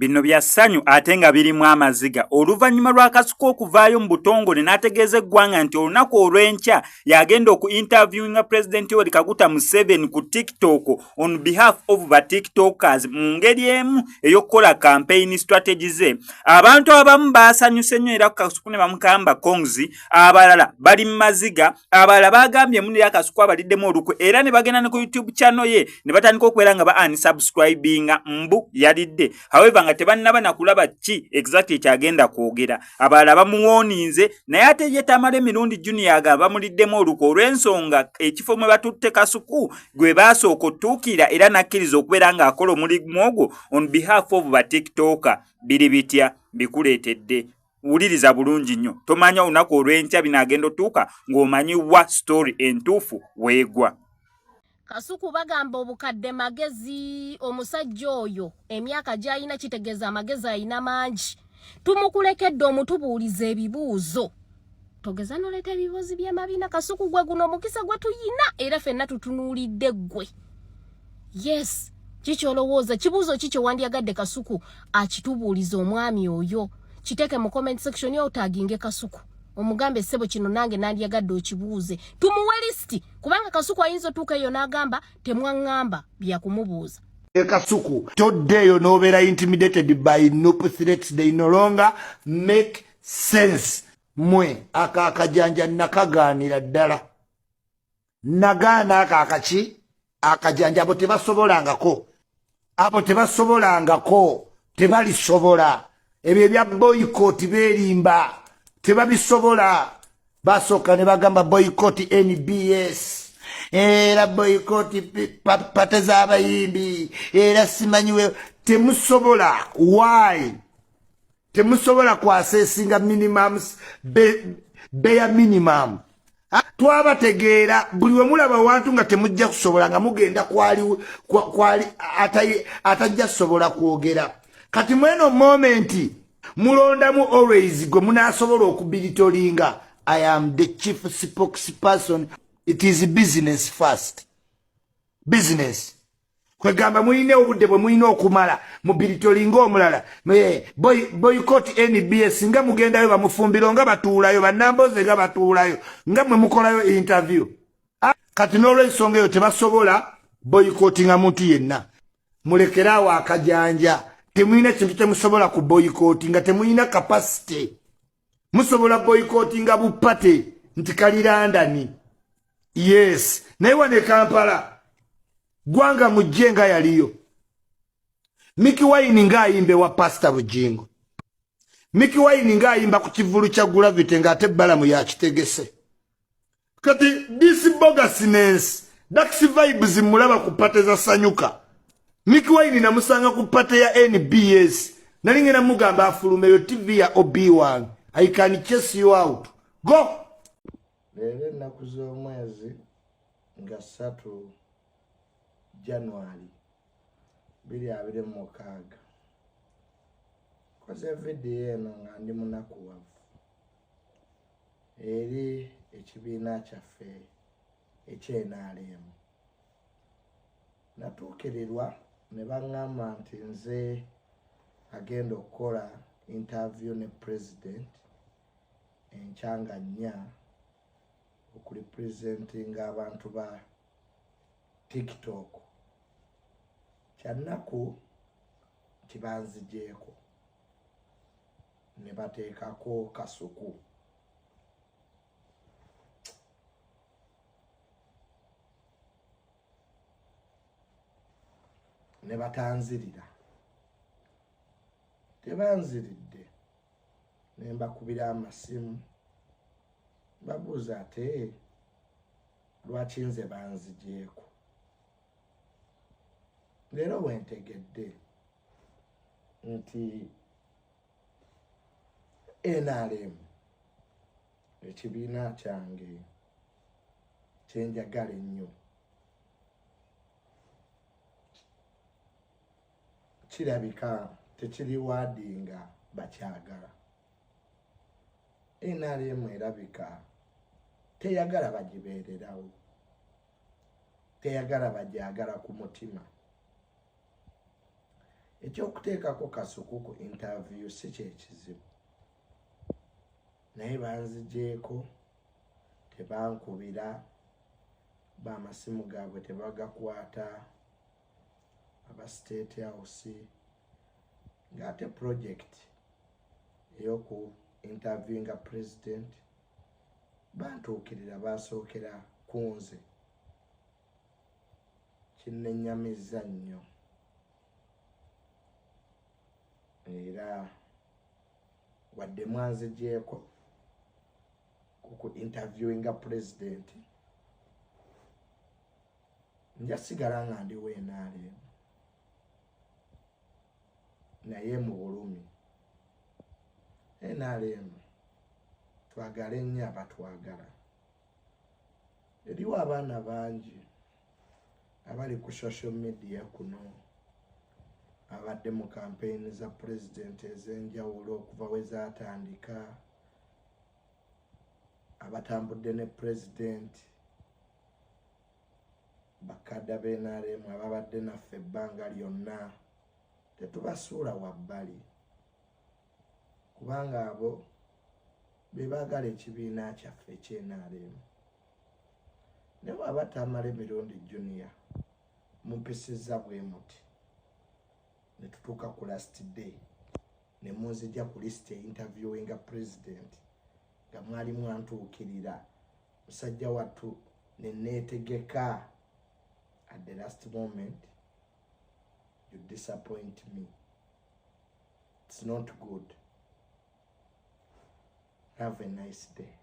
Bino bya ssanyu ate nga birimu amaziga. Oluvannyuma lwa Kasuku okuvaayo mu butongole n'ategeeza eggwanga nti olunaku olw'enkya yagenda interviewinga President Yoweri Kaguta Museveni ku TikTok on behalf of the TikTokers mu ngeri emu ey'okukola campaign strategy ze. Abantu abamu baasanyuse nnyo era Kasuku ne bamukamba konzi, abalala bali mu maziga, abalala bagambye munira Kasuku abaliddemu olukwe era ne bagenda ne ku YouTube channel ye ne batandika okubeera nga ba unsubscribinga mbu yalidde. However nga tebannaba na kulaba ki exactly kyagenda kwogera. Abalala bamuwooninze naye ate ye Tamale Emirundi Junior agamba bamuliddemu olukwe olw'ensonga ekifo mwe batutte Kasuku gwe baasooka ottuukira era nakkiriza okubeera ng'akola omulimu ogwo on behalf of ba TikToker. Biri bitya bikuleetedde. Wuliriza bulungi nnyo. Tomanya olunaku olw'enkya binaagenda otuuka ng'omanyiwa story entuufu weegwa. Kasuku bagamba obukadde magezi omusajja oyo emyaka gy'alina kitegeeza amagezi alina mangi. Tumukulekedde omutubuuliza ebibuuzo. Togeza noleeta ebibuuzi by'amabiina Kasuku gwe guno omukisa gwe tuyina era ffenna tutunuulidde ggwe. Yes, kikyolowooza kibuuzo ki kye wandyagadde Kasuku akitubuuliza omwami oyo. Kiteeke mu comment section yo otaginge Kasuku. Omugambe sebo kino nange nandyagadde okibuuze. Tumuwe listi kubanga Kasuku ayinza otuuka eyo n'agamba temwaŋŋamba bya kumubuuza. Kasuku toddeeyo n'obeera intimidated by no threats, they no longer make sense. Mwe akakajanja nakagaanira ddala. Nagaana akakaki akajanja abo tebasobolangako. Abo tebasobolangako. Tebalisobola. Ebyo bya boycott beerimba. Tebabisobola. Basooka ne bagamba boycott NBS. Era boycott pate z'abayimbi. Era simanyiwe. Temusobola. Why? Temusobola kwasesinga minimums. Bare minimum. Twabategeera buli we mulaba wantu nga temujja kusobola nga mugenda kwali atajja kusobola kwogera. Kati mweno momenti mulondamu always gwe munaasobola okubilitolinga. I am the chief spokesperson. It is business first. Business. Kwegamba muyine obudde bwe muyina okumala mubilitolinga omulala. Boycott NBS nga mugendayo bamufumbiro nga batuulayo bannamboze nga batuulayo nga mwe mukolayo interview. Kati n'olw'ensonga eyo tebasobola boycottinga muntu yenna. Mulekeraawo akajanja. Temuyina kintu temusobola ku boycottinga, temuyina capacity. Musobola boycottinga bupate nti kalirandani. Yes. Naye wane Kampala gwanga mujenga yaliyo. Miki Wine nga ayimbe wa Pastor Bujingo. Miki Wine nga ayimba ku kivulu kya Gravity nga ate balamu ya kitegese. Kati this bogusness, daxi vibes mulaba ku pate za sanyuka. Miki Wine namusanga ku pate ya NBS. Nalinge na mugamba afulumeyo TV ya OB1. I can chase you out. Go! Lele nakuzo mwezi nga 3 January 2026. Koze video eno nga ndi munakuwavu. Eri ekibiina kyaffe ekyenaalemu. Natuukirirwa ne baŋŋamba nti nze agenda okukola interview ne president enkyanga nnya okurepresentinga abantu ba TikTok. Kyannaku kibanzigyeko ne bateekako Kasuku. Ne batanzirira. Tebanziridde. Ne mbakubira amasimu. Babuuza ate lwaki nze banzigyeko. Leero wentegedde nti NRM ekibiina kyange kyenjagala ennyo kirabika tekiri waadinga bakyagala. NRM erabika teyagala bagibeererawo, teyagala bagyagala ku mutima. ekyokuteekako Kasuku ku interview si kyekizibu naye banzigyeko tebankubira b'amasimu gaabwe tebagakwata aba State House ng'ate project ey'oku interviewinga president bantuukirira basookera ku nze kinnenyamizza nnyo era wadde mwanzigyeko ku interviewinga president nja sigala nga ndi weenaale naye mu bulumi NRM twagala ennyo abatwagala eriwo abaana bangi abali ku social media kuno abadde mu campaign za president ez'enjawulo okuva we zaatandika abatambudde ne president bakadda b'NRM ababadde naffe ebbanga lyonna tetubasuula wabbali kubanga abo be baagala ekibiina kyaffe ekye-NRM ne bw'aba tamala emirundi junior mumpisizza bwe muti ne tutuuka ku last day ne munzijja ku list interviewinga president nga mwali mwantuukirira musajja wattu ne neetegeka at the last moment you disappoint me. It's not good. Have a nice day.